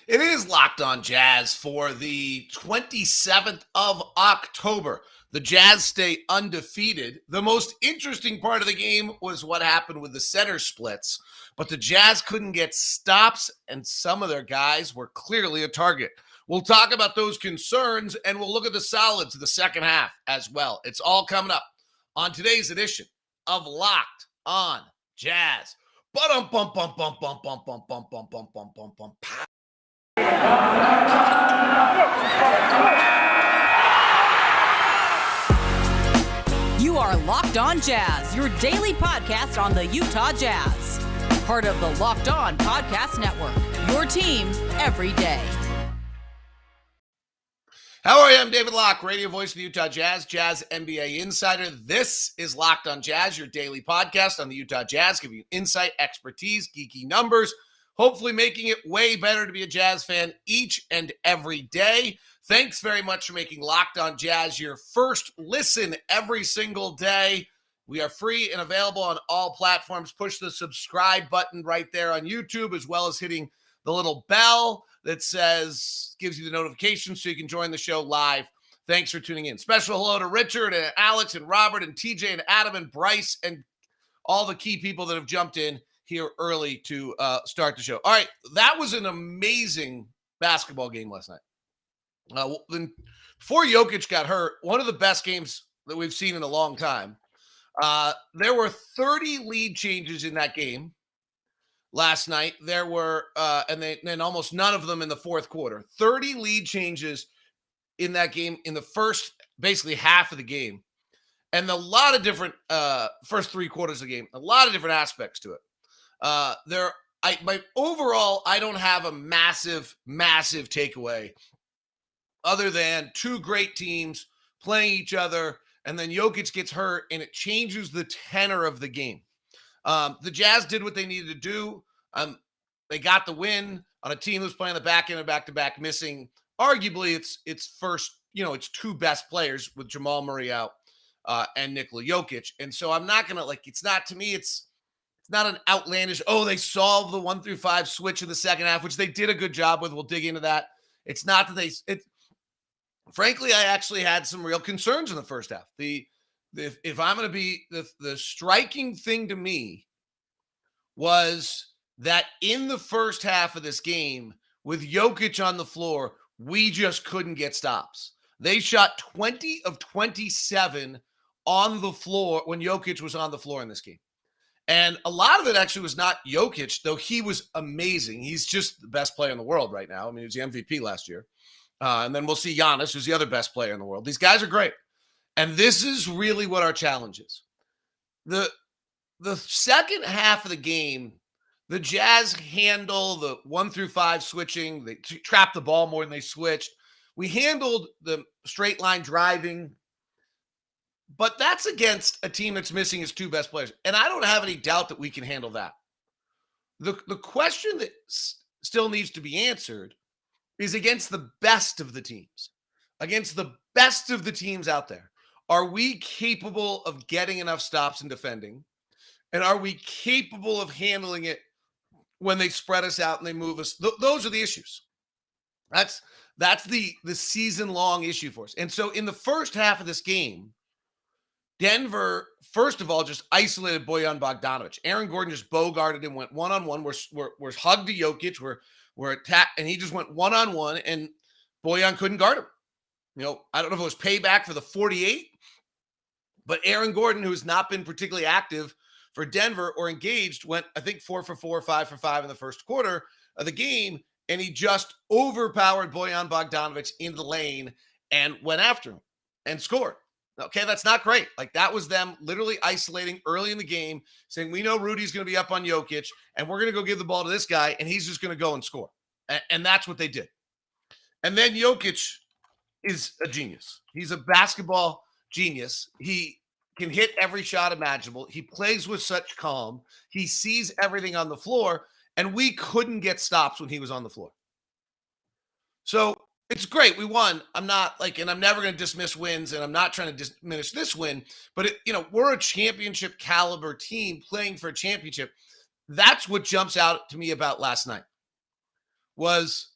It is Locked On Jazz for the 27th of October. The Jazz stay undefeated. The most interesting part of the game was what happened with the center splits, but the Jazz couldn't get stops, and some of their guys were clearly a target. We'll talk about those concerns, and we'll look at the solids of the second half as well. It's all coming up on today's edition of Locked On Jazz. Bum-bum-bum-bum-bum-bum-bum-bum-bum-bum-bum-bum. You are Locked On Jazz, your daily podcast on the Utah Jazz. Part of the Locked On Podcast Network, your team every day. How are you? I'm David Locke, radio voice of the Utah Jazz, Jazz NBA insider. This is Locked On Jazz, your daily podcast on the Utah Jazz, giving you insight, expertise, geeky numbers, hopefully making it way better to be a Jazz fan each and every day. Thanks very much for making Locked On Jazz your first listen every single day. We are free and available on all platforms. Push the subscribe button right there on YouTube, as well as hitting the little bell that gives you the notification so you can join the show live. Thanks for tuning in. Special hello to Richard and Alex and Robert and TJ and Adam and Bryce and all the key people that have jumped in here early to start the show. All right, that was an amazing basketball game last night. Before Jokic got hurt, one of the best games that we've seen in a long time. There were 30 lead changes in that game last night. There were, and then almost none of them in the fourth quarter. 30 lead changes in that game in the first, basically half of the game. And a lot of different, first three quarters of the game, a lot of different aspects to it. Overall, I don't have a massive takeaway other than two great teams playing each other, and then Jokic gets hurt, and it changes the tenor of the game. The Jazz did what they needed to do. They got the win on a team that's playing the back end of back-to-back, missing arguably its first, its two best players with Jamal Murray out and Nikola Jokic. And so I'm not gonna it's not an outlandish, they solved the 1 through 5 switch in the second half, which they did a good job with. We'll dig into that. It's not that frankly, I actually had some real concerns in the first half. If I'm going to be the striking thing to me was that in the first half of this game with Jokic on the floor, we just couldn't get stops. They shot 20 of 27 on the floor when Jokic was on the floor in this game. And a lot of it actually was not Jokic, though he was amazing. He's just the best player in the world right now. I mean, he was the MVP last year. And then we'll see Giannis, who's the other best player in the world. These guys are great. And this is really what our challenge is. The second half of the game, the Jazz handle the 1 through 5 switching. They trapped the ball more than they switched. We handled the straight line driving. But that's against a team that's missing its two best players. And I don't have any doubt that we can handle that. The question that still needs to be answered is against the best of the teams. Against the best of the teams out there. Are we capable of getting enough stops and defending? And are we capable of handling it when they spread us out and they move us? Those are the issues. That's the season-long issue for us. And so in the first half of this game, Denver, first of all, just isolated Bojan Bogdanovic. Aaron Gordon just bogarted him, went one-on-one. We're hugged to Jokic. We're attacked, and he just went one-on-one, and Bojan couldn't guard him. I don't know if it was payback for the 48, but Aaron Gordon, who has not been particularly active for Denver or engaged, went, I think, 4 for 4, 5 for 5 in the first quarter of the game, and he just overpowered Bojan Bogdanovic in the lane and went after him and scored. Okay, that's not great. That was them literally isolating early in the game, saying, we know Rudy's going to be up on Jokic, and we're going to go give the ball to this guy, and he's just going to go and score. And that's what they did. And then Jokic is a genius. He's a basketball genius. He can hit every shot imaginable. He plays with such calm. He sees everything on the floor, and we couldn't get stops when he was on the floor. So it's great. We won. I'm not and I'm never going to dismiss wins, and I'm not trying to diminish this win, but we're a championship caliber team playing for a championship. That's what jumps out to me about last night was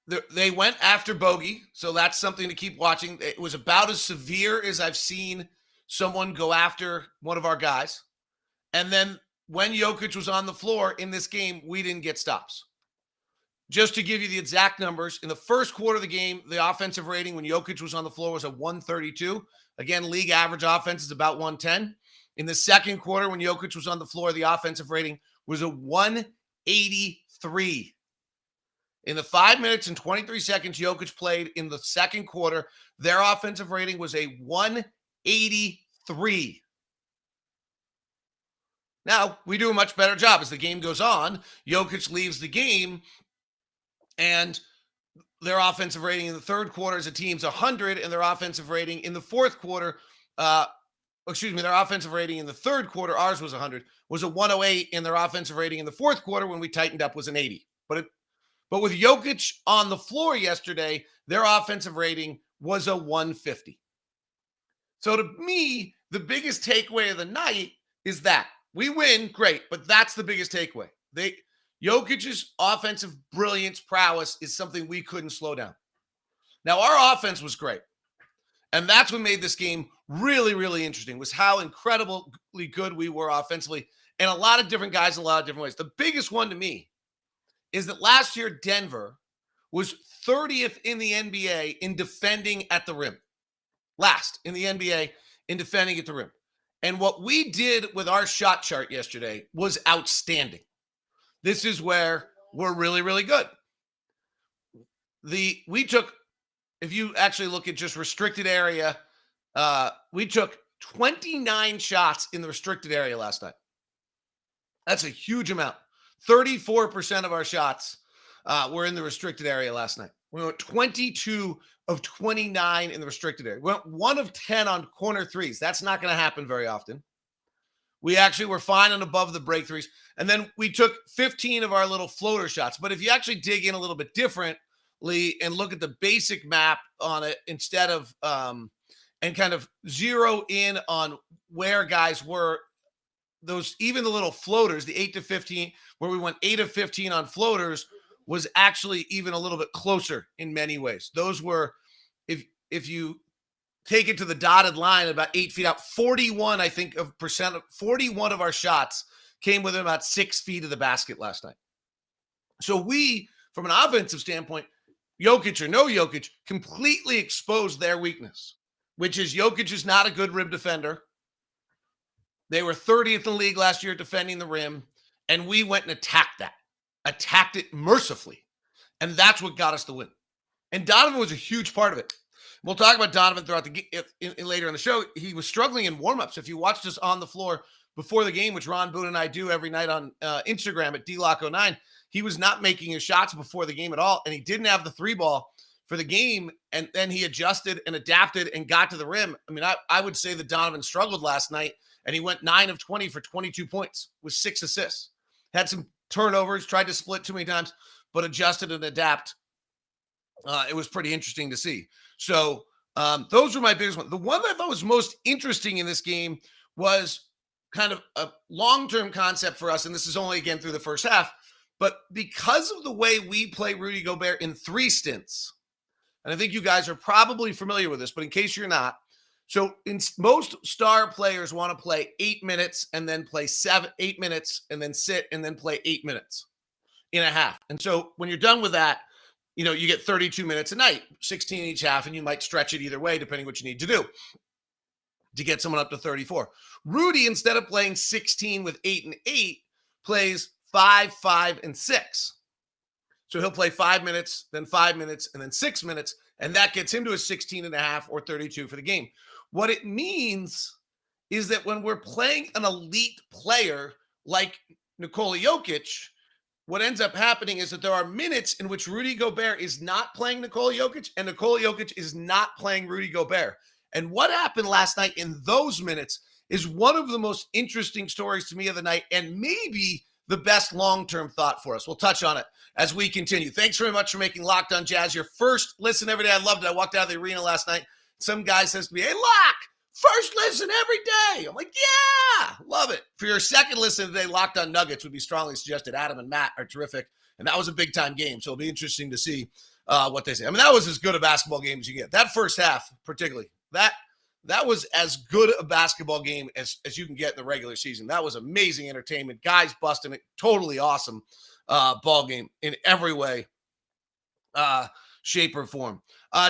They went after Bogey, so that's something to keep watching. It was about as severe as I've seen someone go after one of our guys. And then when Jokic was on the floor in this game, we didn't get stops. Just to give you the exact numbers, in the first quarter of the game, the offensive rating when Jokic was on the floor was a 132. Again, league average offense is about 110. In the second quarter, when Jokic was on the floor, the offensive rating was a 183. In the 5 minutes and 23 seconds Jokic played in the second quarter, their offensive rating was a 183. Now, we do a much better job. As the game goes on, Jokic leaves the game, and their offensive rating in the third quarter as a team's 100, and their offensive rating in the fourth quarter, their offensive rating in the third quarter, ours was 100, was a 108, and their offensive rating in the fourth quarter when we tightened up was an 80. But with Jokic on the floor yesterday, their offensive rating was a 150. So to me, the biggest takeaway of the night is that we win, great, but that's the biggest takeaway. Jokic's offensive brilliance, prowess is something we couldn't slow down. Now, our offense was great, and that's what made this game really, really interesting, was how incredibly good we were offensively, and a lot of different guys in a lot of different ways. The biggest one to me is that last year Denver was 30th in the NBA in defending at the rim. Last in the NBA in defending at the rim. And what we did with our shot chart yesterday was outstanding. This is where we're really, really good. If you actually look at just restricted area, we took 29 shots in the restricted area last night. That's a huge amount. 34% of our shots were in the restricted area last night. We went 22 of 29 in the restricted area. We went 1 of 10 on corner threes. That's not going to happen very often. We actually were fine and above the break threes. And then we took 15 of our little floater shots. But if you actually dig in a little bit differently and look at the basic map on it instead of and kind of zero in on where guys were, those, even the little floaters, the 8 to 15, where we went 8 of 15 on floaters, was actually even a little bit closer in many ways. Those were, if you take it to the dotted line about 8 feet out, 41 of our shots came within about 6 feet of the basket last night. So we, from an offensive standpoint, Jokic or no Jokic, completely exposed their weakness, which is Jokic is not a good rim defender. They were 30th in the league last year defending the rim, and we went and attacked it mercifully, and that's what got us the win. And Donovan was a huge part of it. We'll talk about Donovan throughout later in the show. He was struggling in warmups. If you watched us on the floor before the game, which Ron Boone and I do every night on Instagram at DLock09, he was not making his shots before the game at all, and he didn't have the 3-ball for the game, and then he adjusted and adapted and got to the rim. I mean, I would say that Donovan struggled last night, and he went 9 of 20 for 22 points with 6 assists. Had some turnovers, tried to split too many times, but adjusted and adapt. It was pretty interesting to see. So those were my biggest ones. The one that I thought was most interesting in this game was kind of a long-term concept for us, and this is only, again, through the first half, but because of the way we play Rudy Gobert in 3 stints, and I think you guys are probably familiar with this, but in case you're not, so most star players want to play 8 minutes and then play 8 minutes and then sit and then play 8 minutes in a half. And so when you're done with that, you get 32 minutes a night, 16 each half, and you might stretch it either way, depending what you need to do to get someone up to 34. Rudy, instead of playing 16 with 8 and 8, plays 5, 5, and 6. So he'll play 5 minutes, then 5 minutes, and then 6 minutes, and that gets him to a 16 and a half or 32 for the game. What it means is that when we're playing an elite player like Nikola Jokic, what ends up happening is that there are minutes in which Rudy Gobert is not playing Nikola Jokic and Nikola Jokic is not playing Rudy Gobert. And what happened last night in those minutes is one of the most interesting stories to me of the night, and maybe the best long-term thought for us. We'll touch on it as we continue. Thanks very much for making Locked On Jazz your first listen every day. I loved it. I walked out of the arena last night. Some guy says to me, "Hey, Locke, first listen every day." I'm like, yeah, love it. For your second listen today, Locked On Nuggets would be strongly suggested. Adam and Matt are terrific. And that was a big-time game, so it'll be interesting to see what they say. I mean, that was as good a basketball game as you get. That first half, particularly, that was as good a basketball game as you can get in the regular season. That was amazing entertainment. Guys busting it. Totally awesome ball game in every way, shape, or form.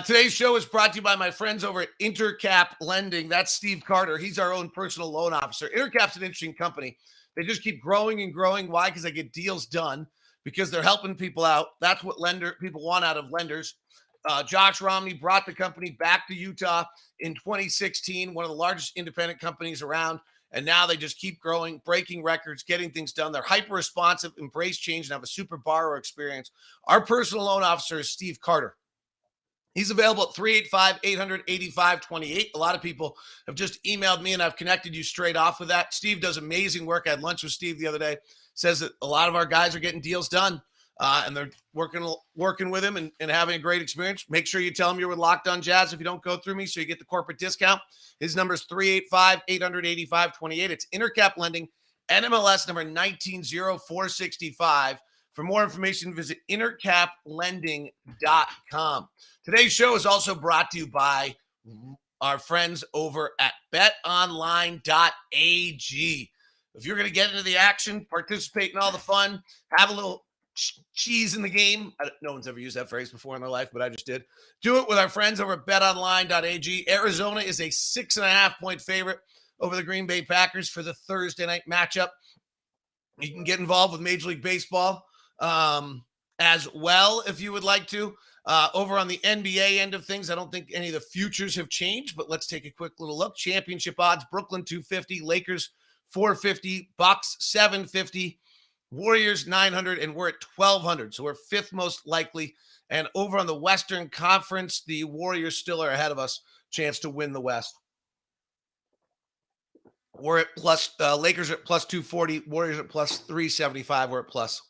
Today's show is brought to you by my friends over at Intercap Lending. That's Steve Carter. He's our own personal loan officer. Intercap's an interesting company. They just keep growing and growing. Why? Because they get deals done, because they're helping people out. That's what people want out of lenders. Josh Romney brought the company back to Utah in 2016, one of the largest independent companies around. And now they just keep growing, breaking records, getting things done. They're hyper responsive, embrace change, and have a super borrower experience. Our personal loan officer is Steve Carter. He's available at 385-800-8528. A lot of people have just emailed me, and I've connected you straight off with that. Steve does amazing work. I had lunch with Steve the other day. Says that a lot of our guys are getting deals done, and they're working with him and having a great experience. Make sure you tell him you're with Locked On Jazz if you don't go through me, so you get the corporate discount. His number is 385-800-8528. It's Intercap Lending, NMLS number 190465. For more information, visit intercaplending.com. Today's show is also brought to you by our friends over at betonline.ag. If you're going to get into the action, participate in all the fun, have a little cheese in the game. No one's ever used that phrase before in their life, but I just did. Do it with our friends over at betonline.ag. Arizona is a 6.5-point favorite over the Green Bay Packers for the Thursday night matchup. You can get involved with Major League Baseball as well if you would like to. Over on the NBA end of things, I don't think any of the futures have changed, but let's take a quick little look. Championship odds: Brooklyn 250, Lakers 450, Bucks 750, Warriors 900, and we're at 1,200. So we're fifth most likely. And over on the Western Conference, the Warriors still are ahead of us. Chance to win the West. We're at Lakers are at plus 240, Warriors at plus 375. We're at plus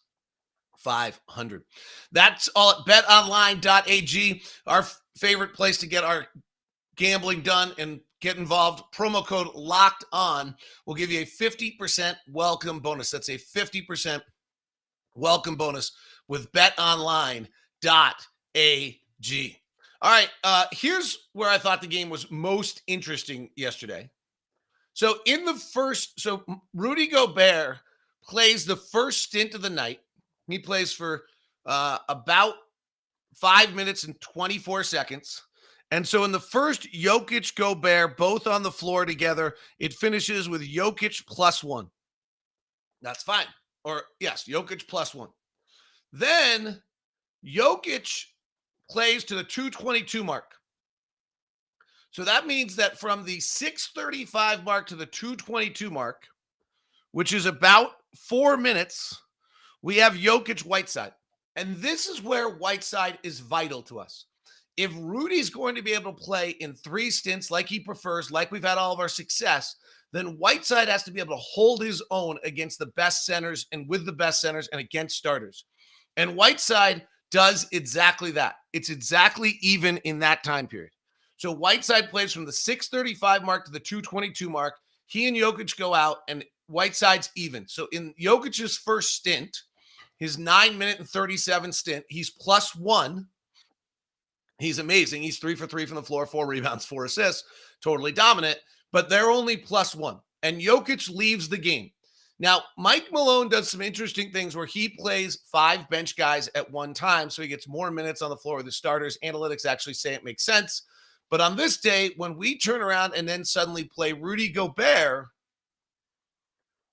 500. That's all at betonline.ag, our favorite place to get our gambling done and get involved. Promo code Locked On will give you a 50% welcome bonus. That's a 50% welcome bonus with betonline.ag. All right, here's where I thought the game was most interesting yesterday. So Rudy Gobert plays the first stint of the night. He plays for about 5 minutes and 24 seconds. And so in the first, Jokic, Gobert, both on the floor together, it finishes with Jokic +1. That's fine. Or yes, Jokic +1. Then Jokic plays to the 2:22 mark. So that means that from the 6:35 mark to the 2:22 mark, which is about 4 minutes, we have Jokic Whiteside. And this is where Whiteside is vital to us. If Rudy's going to be able to play in 3 stints like he prefers, like we've had all of our success, then Whiteside has to be able to hold his own against the best centers and with the best centers and against starters. And Whiteside does exactly that. It's exactly even in that time period. So Whiteside plays from the 6:35 mark to the 2:22 mark. He and Jokic go out, and Whiteside's even. So in Jokic's first stint, his 9-minute and 37 stint, he's +1. He's amazing. He's 3 for 3 from the floor, 4 rebounds, 4 assists, totally dominant, but they're only +1. And Jokic leaves the game. Now, Mike Malone does some interesting things where he plays 5 bench guys at one time, so he gets more minutes on the floor with the starters. Analytics actually say it makes sense. But on this day, when we turn around and then suddenly play Rudy Gobert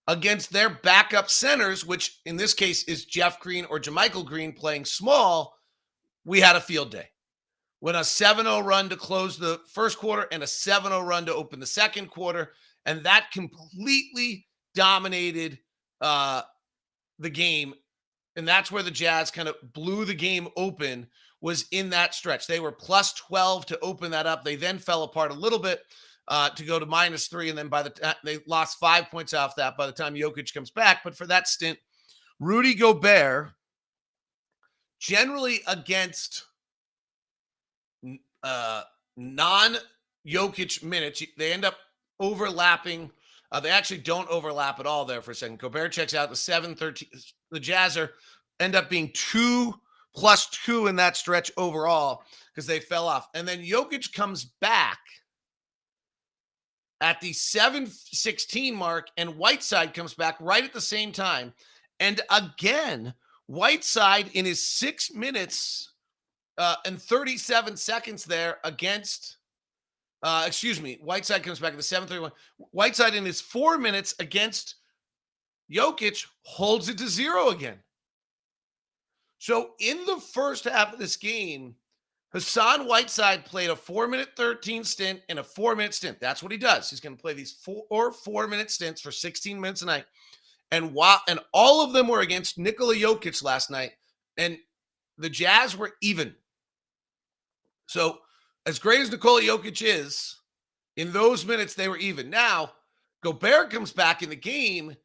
against their backup centers, which in this case is Jeff Green or JaMychal Green playing small, we had a field day. When a 7-0 run to close the first quarter and a 7-0 run to open the second quarter, and that completely dominated the game. And that's where the Jazz kind of blew the game open, was in that stretch. They were +12 to open that up. They then fell apart a little bit to go to -3, and then by the time they lost 5 points off that by the time Jokic comes back. But for that stint, Rudy Gobert, generally against non-Jokic minutes, they end up overlapping. They actually don't overlap at all there for a second. Gobert checks out the 7:13. The Jazz are end up being 2+2 in that stretch overall because they fell off. And then Jokic comes back at the 7:16 mark, and Whiteside comes back right at the same time. And again, Whiteside in his 6 minutes and 37 seconds there against, Whiteside comes back at the 7:31. Whiteside in his 4 minutes against Jokic holds it to 0 again. So in the first half of this game, Hassan Whiteside played a 4-minute 13 stint and a 4-minute stint. That's what he does. He's going to play these 4-minute stints for 16 minutes a night. And all of them were against Nikola Jokic last night. And the Jazz were even. So as great as Nikola Jokic is, in those minutes, they were even. Now, Gobert comes back in the game,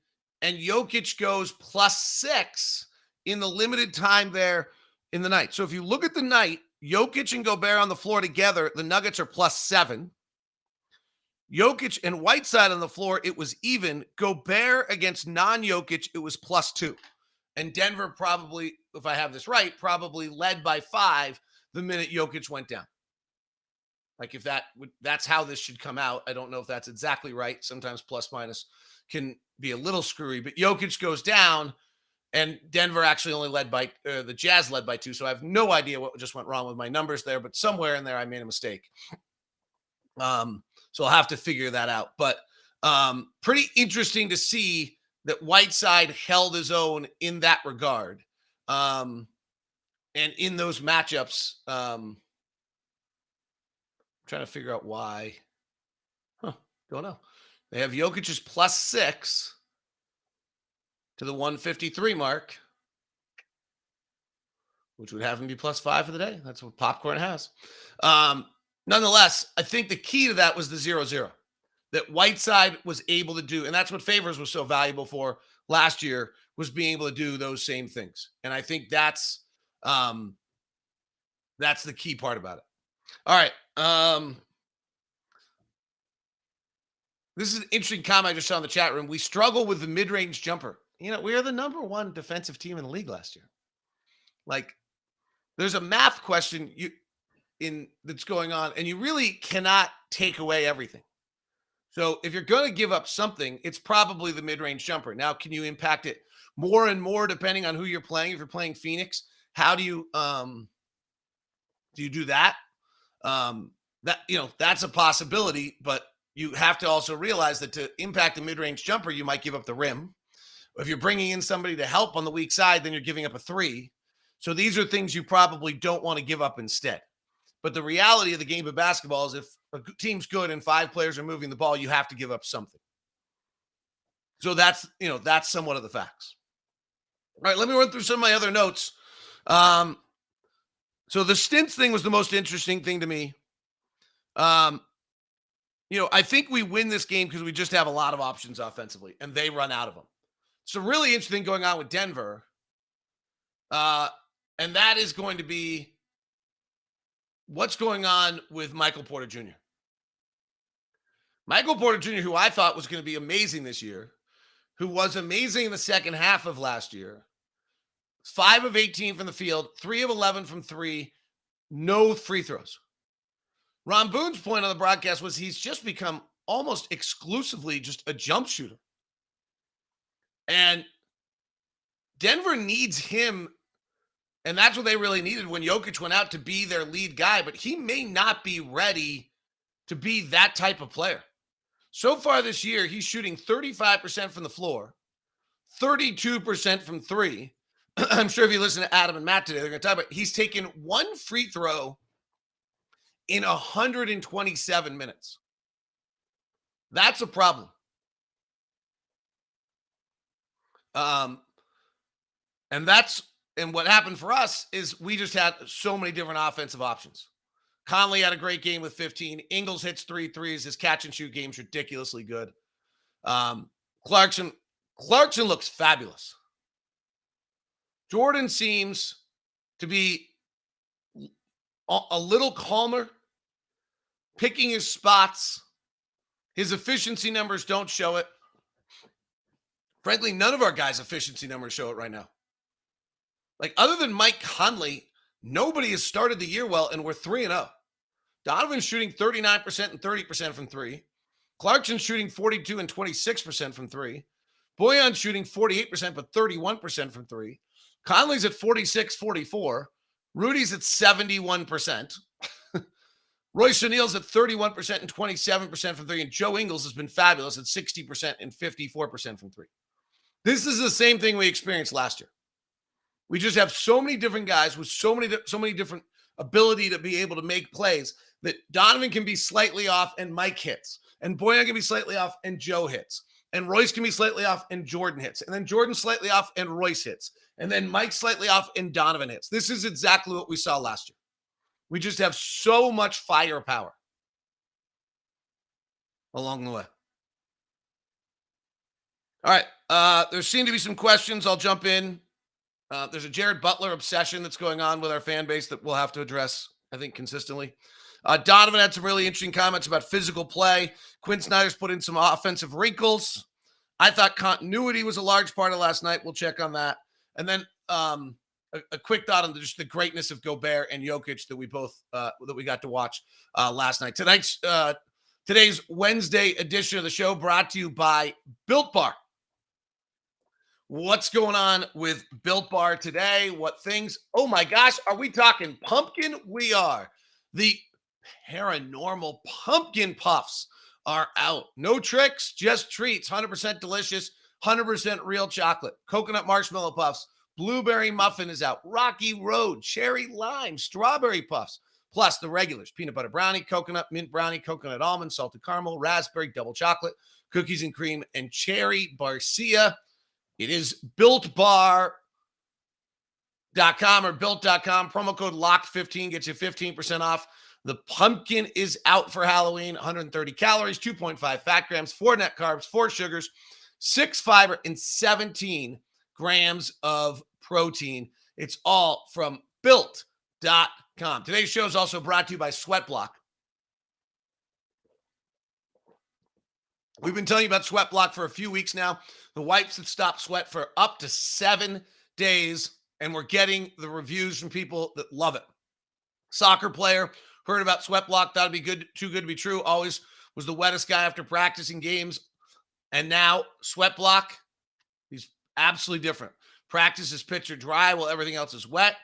and Jokic goes +6 in the limited time there in the night. So if you look at the night, Jokic and Gobert on the floor together, the Nuggets are +7. Jokic and Whiteside on the floor, it was even. Gobert against non-Jokic, it was +2. And Denver probably, if I have this right, probably led by 5 the minute Jokic went down. Like if that's how this should come out. I don't know if that's exactly right. Sometimes plus minus can be a little screwy, but Jokic goes down and Denver actually only led by, the Jazz led by 2. So I have no idea what just went wrong with my numbers there, but somewhere in there I made a mistake. So I'll have to figure that out. But pretty interesting to see that Whiteside held his own in that regard. And in those matchups, trying to figure out why. Don't know. They have Jokic's +6 to the 153 mark, which would have him be +5 for the day. That's what Popcorn has. Nonetheless, I think the key to that was the 0-0 that Whiteside was able to do. And that's what Favors was so valuable for last year, was being able to do those same things. And I think that's the key part about it. All right. This is an interesting comment I just saw in the chat room. We struggle with the mid-range jumper. You know, we are the number 1 defensive team in the league last year. Like, there's a math question that's going on, and you really cannot take away everything. So if you're going to give up something, it's probably the mid-range jumper. Now, can you impact it more and more depending on who you're playing? If you're playing Phoenix, how do you do that? That's a possibility, but you have to also realize that to impact the mid-range jumper, you might give up the rim. If you're bringing in somebody to help on the weak side, then you're giving up a 3. So these are things you probably don't want to give up instead. But the reality of the game of basketball is if a team's good and 5 players are moving the ball, you have to give up something. So that's somewhat of the facts. All right, let me run through some of my other notes. So the stints thing was the most interesting thing to me. I think we win this game because we just have a lot of options offensively, and they run out of them. So really interesting going on with Denver. And that is going to be what's going on with Michael Porter Jr. Michael Porter Jr., who I thought was going to be amazing this year, who was amazing in the second half of last year, 5 of 18 from the field, 3 of 11 from 3, no free throws. Ron Boone's point on the broadcast was he's just become almost exclusively just a jump shooter. And Denver needs him, and that's what they really needed when Jokic went out, to be their lead guy, but he may not be ready to be that type of player. So far this year, he's shooting 35% from the floor, 32% from 3. I'm sure if you listen to Adam and Matt today, they're going to talk about he's taken 1 free throw in 127 minutes. That's a problem. And what happened for us is we just had so many different offensive options. Conley had a great game with 15. Ingles hits 3 threes. His catch and shoot game's ridiculously good. Clarkson looks fabulous. Jordan seems to be a little calmer, picking his spots. His efficiency numbers don't show it. Frankly, none of our guys' efficiency numbers show it right now. Like, other than Mike Conley, nobody has started the year well, and we're 3-0. Donovan's shooting 39% and 30% from three. Clarkson's shooting 42 and 26% from three. Bojan's shooting 48%, but 31% from three. Conley's at 46, 44. Rudy's at 71%. Royce O'Neal's at 31% and 27% from three. And Joe Ingles has been fabulous at 60% and 54% from three. This is the same thing we experienced last year. We just have so many different guys with so many different ability to be able to make plays that Donovan can be slightly off and Mike hits. And Bojan can be slightly off and Joe hits. And Royce can be slightly off and Jordan hits. And then Jordan slightly off and Royce hits. And then Mike slightly off and Donovan hits. This is exactly what we saw last year. We just have so much firepower along the way. All right. There seem to be some questions. I'll jump in. There's a Jared Butler obsession that's going on with our fan base that we'll have to address, I think, consistently. Donovan had some really interesting comments about physical play. Quinn Snyder's put in some offensive wrinkles. I thought continuity was a large part of last night. We'll check on that. And then a quick thought on just the greatness of Gobert and Jokic that we both that we got to watch last night. Today's Wednesday edition of the show brought to you by Built Bar. What's going on with Built Bar today? What things? Oh my gosh, are we talking pumpkin? We are. The paranormal pumpkin puffs are out. No tricks, just treats. 100% delicious, 100% real chocolate. Coconut marshmallow puffs. Blueberry muffin is out. Rocky Road, cherry lime, strawberry puffs. Plus the regulars. Peanut butter brownie, coconut mint brownie, coconut almond, salted caramel, raspberry, double chocolate, cookies and cream, and cherry barcia. It is BuiltBar.com or built.com. Promo code LOCKED15 gets you 15% off. The pumpkin is out for Halloween. 130 calories, 2.5 fat grams, 4 net carbs, 4 sugars, 6 fiber, and 17 grams of protein. It's all from built.com. Today's show is also brought to you by Sweatblock. We've been telling you about Sweatblock for a few weeks now. The wipes that stop sweat for up to 7 days, and we're getting the reviews from people that love it. Soccer player heard about Sweatblock, thought it'd be good, too good to be true. Always was the wettest guy after practicing games, and now Sweatblock, he's absolutely different. Practice is picture dry while everything else is wet.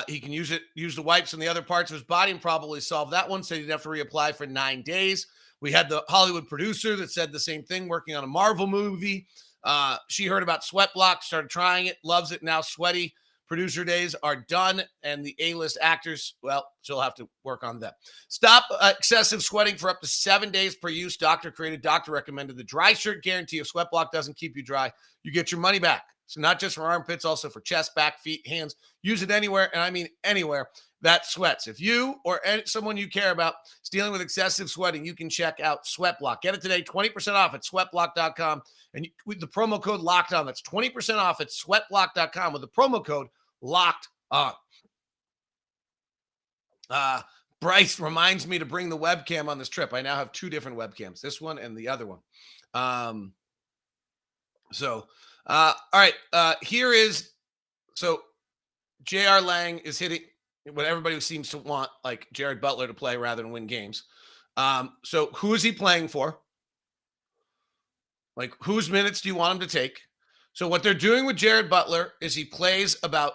He can use the wipes on the other parts of his body and probably solve that one. Said he'd have to reapply for 9 days. We had the Hollywood producer that said the same thing, working on a Marvel movie. She heard about Sweatblock, started trying it, loves it. Now sweaty producer days are done, and the A-list actors, well, she'll have to work on them. Stop excessive sweating for up to 7 days per use. Doctor recommended. The dry shirt guarantee. If Sweatblock doesn't keep you dry, you get your money back. So not just for armpits, also for chest, back, feet, hands. Use it anywhere, and I mean anywhere that sweats. If you or someone you care about is dealing with excessive sweating, you can check out Sweatblock. Get it today, 20% off at sweatblock.com. And with the promo code Locked On, that's 20% off at sweatblock.com with the promo code Locked On. Bryce reminds me to bring the webcam on this trip. I now have 2 different webcams, this one and the other one. All right. Here is, so J.R. Lang is hitting what everybody seems to want, like Jared Butler to play rather than win games. So who is he playing for? Like, whose minutes do you want him to take? So what they're doing with Jared Butler is he plays about,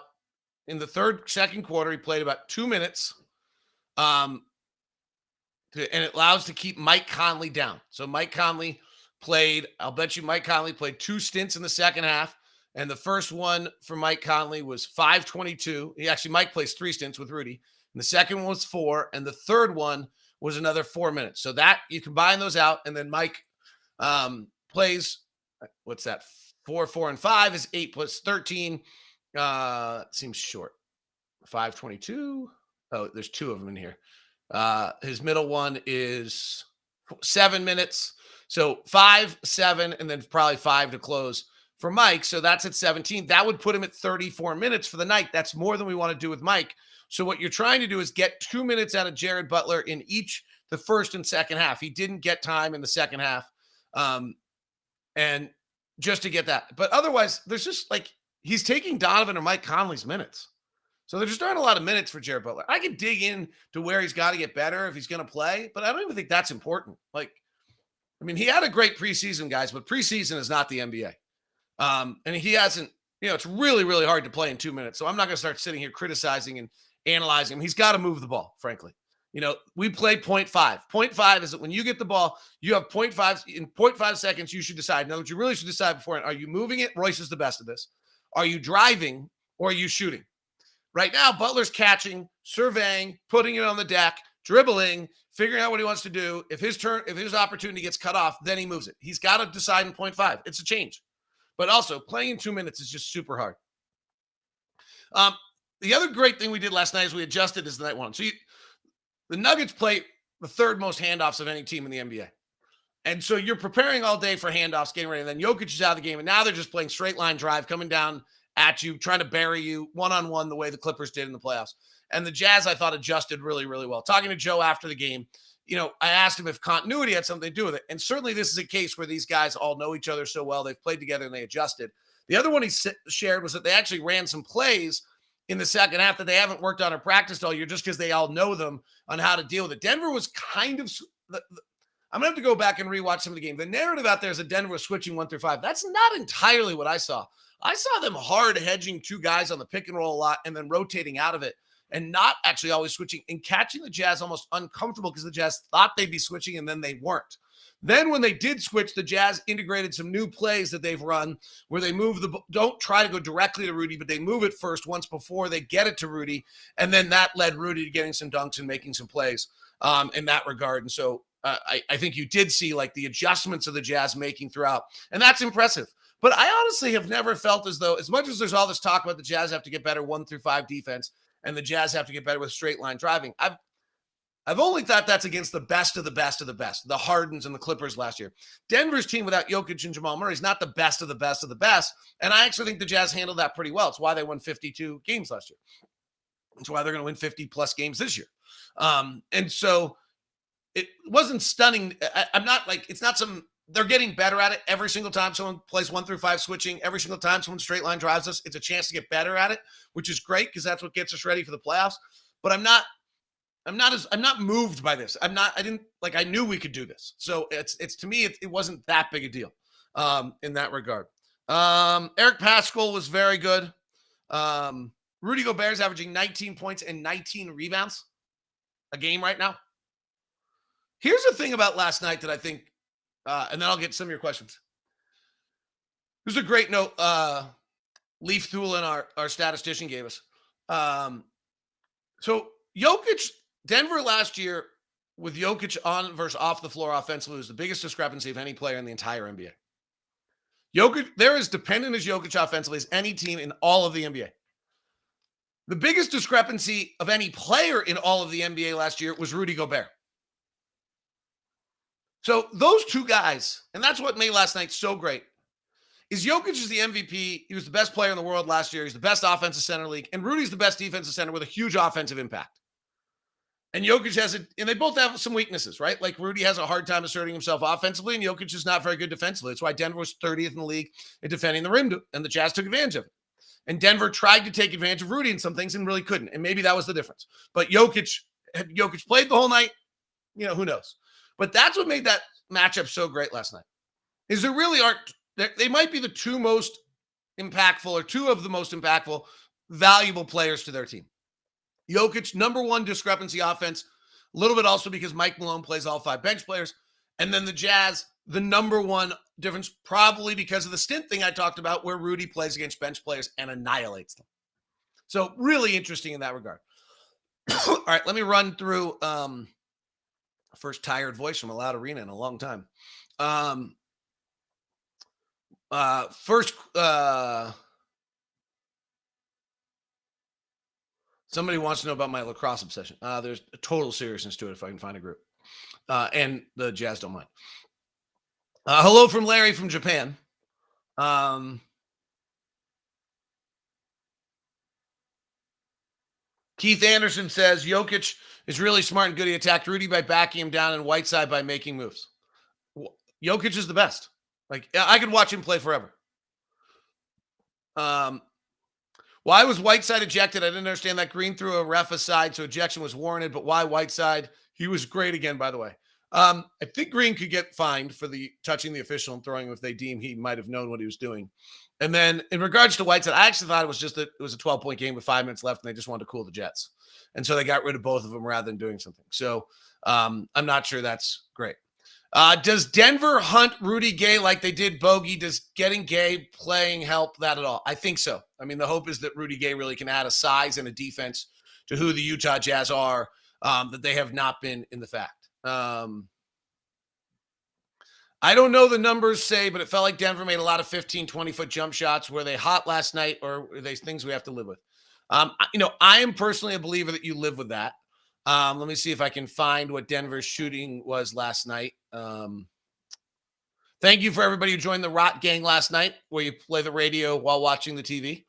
in the second quarter, he played about 2 minutes. And it allows to keep Mike Conley down. So Mike Conley played, I'll bet you Mike Conley played 2 stints in the second half. And the first one for Mike Conley was 5:22. Mike plays 3 stints with Rudy. And the second one was 4. And the third one was another 4 minutes. So that you combine those out. And then Mike plays, what's that? 4, 4, and 5 is 8 plus 13. Seems short. 5:22. Oh, there's 2 of them in here. His middle one is 7 minutes. So 5, 7, and then probably 5 to close for Mike. So that's at 17. That would put him at 34 minutes for the night. That's more than we want to do with Mike. So what you're trying to do is get 2 minutes out of Jared Butler in each the first and second half. He didn't get time in the second half. And just to get that. But otherwise, there's just like, he's taking Donovan or Mike Conley's minutes. So they're just aren't a lot of minutes for Jared Butler. I can dig in to where he's got to get better if he's going to play, but I don't even think that's important. Like, I mean, he had a great preseason, guys, but preseason is not the NBA. And he hasn't, it's really, really hard to play in 2 minutes. So I'm not going to start sitting here criticizing and analyzing him. He's got to move the ball, frankly. We play 0.5. 0.5 is that when you get the ball, you have 0.5. In 0.5 seconds, you should decide. Now, what you really should decide beforehand, are you moving it? Royce is the best of this. Are you driving or are you shooting? Right now, Butler's catching, surveying, putting it on the deck, dribbling, figuring out what he wants to do. If his opportunity gets cut off, then he moves it. He's got to decide in 0.5. It's a change. But also, playing in 2 minutes is just super hard. The other great thing we did last night is we adjusted as the night one. So the Nuggets play the third most handoffs of any team in the NBA. And so you're preparing all day for handoffs, getting ready. And then Jokic is out of the game. And now they're just playing straight line drive, coming down at you, trying to bury you one-on-one the way the Clippers did in the playoffs. And the Jazz, I thought, adjusted really, really well. Talking to Joe after the game, I asked him if continuity had something to do with it. And certainly this is a case where these guys all know each other so well. They've played together and they adjusted. The other one he shared was that they actually ran some plays in the second half that they haven't worked on or practiced all year just because they all know them on how to deal with it. Denver was kind of I'm going to have to go back and rewatch some of the game. The narrative out there is that Denver was switching 1 through 5. That's not entirely what I saw. I saw them hard hedging two guys on the pick and roll a lot and then rotating out of it and not actually always switching and catching the Jazz almost uncomfortable because the Jazz thought they'd be switching and then they weren't. Then when they did switch, the Jazz integrated some new plays that they've run where they don't try to go directly to Rudy, but they move it first once before they get it to Rudy. And then that led Rudy to getting some dunks and making some plays in that regard. And so I think you did see like the adjustments of the Jazz making throughout, and that's impressive. But I honestly have never felt as though, as much as there's all this talk about the Jazz have to get better 1 through 5 defense and the Jazz have to get better with straight line driving, I've only thought that's against the best of the best of the best, the Hardens and the Clippers last year. Denver's team without Jokic and Jamal Murray is not the best of the best of the best, and I actually think the Jazz handled that pretty well. It's why they won 52 games last year. It's why they're going to win 50-plus games this year. And so it wasn't stunning. I'm not like, it's not some, they're getting better at it every single time someone plays 1 through 5 switching. Every single time someone straight line drives us, it's a chance to get better at it, which is great because that's what gets us ready for the playoffs. But I'm not moved by this. I knew we could do this. So it's to me, it wasn't that big a deal in that regard. Eric Pashcall was very good. Rudy Gobert is averaging 19 points and 19 rebounds a game right now. Here's the thing about last night that I think, and then I'll get some of your questions. There's a great note Leaf Thulin, our statistician, gave us. So Jokic, Denver last year with Jokic on versus off the floor offensively was the biggest discrepancy of any player in the entire NBA. Jokic, they're as dependent as Jokic offensively as any team in all of the NBA. The biggest discrepancy of any player in all of the NBA last year was Rudy Gobert. So those two guys, and that's what made last night so great, is Jokic is the MVP. He was the best player in the world last year. He's the best offensive center in the league. And Rudy's the best defensive center with a huge offensive impact. And Jokic has it, and they both have some weaknesses, right? Like Rudy has a hard time asserting himself offensively, and Jokic is not very good defensively. That's why Denver was 30th in the league in defending the rim, and the Jazz took advantage of it. And Denver tried to take advantage of Rudy in some things and really couldn't. And maybe that was the difference. But Jokic played the whole night. Who knows? But that's what made that matchup so great last night. Is there really aren't, they might be the two most impactful or two of the most impactful, valuable players to their team. Jokic, number one discrepancy offense, a little bit also because Mike Malone plays all 5 bench players. And then the Jazz, the number one difference, probably because of the stint thing I talked about where Rudy plays against bench players and annihilates them. So really interesting in that regard. All right, let me run through first tired voice from a loud arena in a long time. Somebody wants to know about my lacrosse obsession. There's a total seriousness to it if I can find a group. And the Jazz don't mind. Hello from Larry from Japan. Keith Anderson says Jokic is really smart and good. He attacked Rudy by backing him down and Whiteside by making moves. Jokic is the best. Like, I could watch him play forever. Why was Whiteside ejected? I didn't understand that. Green threw a ref aside, so ejection was warranted. But why Whiteside? He was great again, by the way. I think Green could get fined for the touching the official and throwing him if they deem he might have known what he was doing. And then in regards to Whiteside, I actually thought it was just that it was a 12-point game with 5 minutes left, and they just wanted to cool the Jets. And so they got rid of both of them rather than doing something. So I'm not sure that's great. Does Denver hunt Rudy Gay like they did Bogey? Does getting Gay playing help that at all? I think so. I mean, the hope is that Rudy Gay really can add a size and a defense to who the Utah Jazz are that they have not been in the fact. I don't know the numbers say, but it felt like Denver made a lot of 15, 20-foot jump shots. Were they hot last night, or are they things we have to live with? I am personally a believer that you live with that. Let me see if I can find what Denver's shooting was last night. Thank you for everybody who joined the Rot Gang last night, where you play the radio while watching the TV.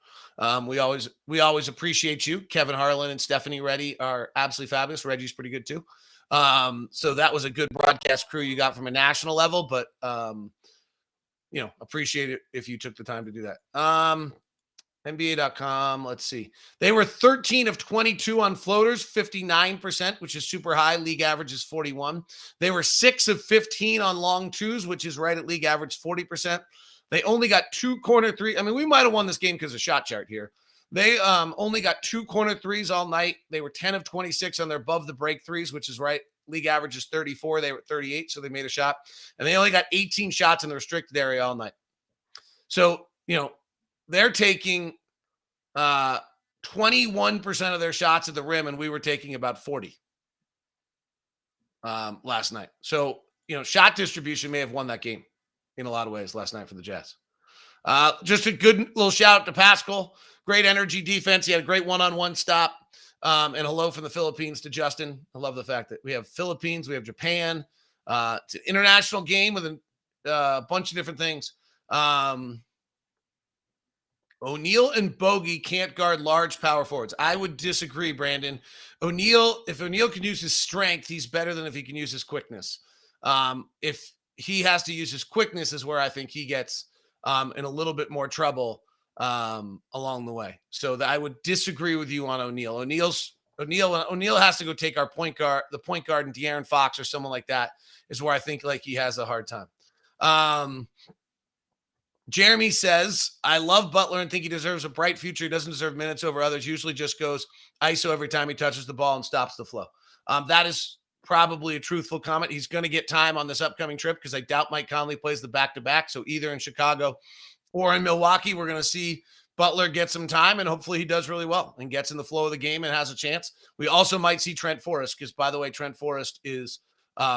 We always appreciate you. Kevin Harlan and Stephanie Reddy are absolutely fabulous. Reggie's pretty good too. So that was a good broadcast crew you got from a national level, but appreciate it if you took the time to do that. NBA.com. Let's see. They were 13 of 22 on floaters, 59%, which is super high. League average is 41. They were 6 of 15 on long twos, which is right at league average 40%. They only got 2 corner threes. I mean, we might have won this game because of shot chart here. They only got 2 corner threes all night. They were 10 of 26 on their above the break threes, which is right. League average is 34. They were at 38, so they made a shot. And they only got 18 shots in the restricted area all night. So, they're taking 21% of their shots at the rim, and we were taking about 40 last night. So, shot distribution may have won that game in a lot of ways last night for the Jazz. Just a good little shout out to Pashcall. Great energy defense. He had a great one-on-one stop. And hello from the Philippines to Justin. I love the fact that we have Philippines, we have Japan. It's an international game with a bunch of different things. O'Neal and Bogey can't guard large power forwards. I would disagree, Brandon. If O'Neal can use his strength, he's better than if he can use his quickness. If he has to use his quickness is where I think he gets in a little bit more trouble along the way. So I would disagree with you on O'Neal. O'Neal has to go take our point guard, the point guard, and De'Aaron Fox or someone like that is where I think like he has a hard time. Jeremy says, I love Butler and think he deserves a bright future. He doesn't deserve minutes over others. Usually just goes ISO every time he touches the ball and stops the flow. That is probably a truthful comment. He's going to get time on this upcoming trip because I doubt Mike Conley plays the back-to-back. So either in Chicago or in Milwaukee, we're going to see Butler get some time, and hopefully he does really well and gets in the flow of the game and has a chance. We also might see Trent Forrest because, by the way, Trent Forrest is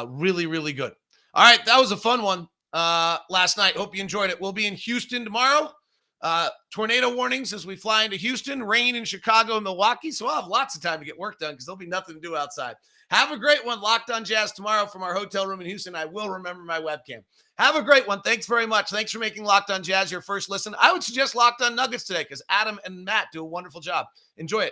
really, really good. All right, that was a fun one. Last night. Hope you enjoyed it. We'll be in Houston tomorrow. Tornado warnings as we fly into Houston, rain in Chicago and Milwaukee. So I'll have lots of time to get work done because there'll be nothing to do outside. Have a great one. Locked on Jazz tomorrow from our hotel room in Houston. I will remember my webcam. Have a great one. Thanks very much. Thanks for making Locked on Jazz your first listen. I would suggest Locked on Nuggets today because Adam and Matt do a wonderful job. Enjoy it.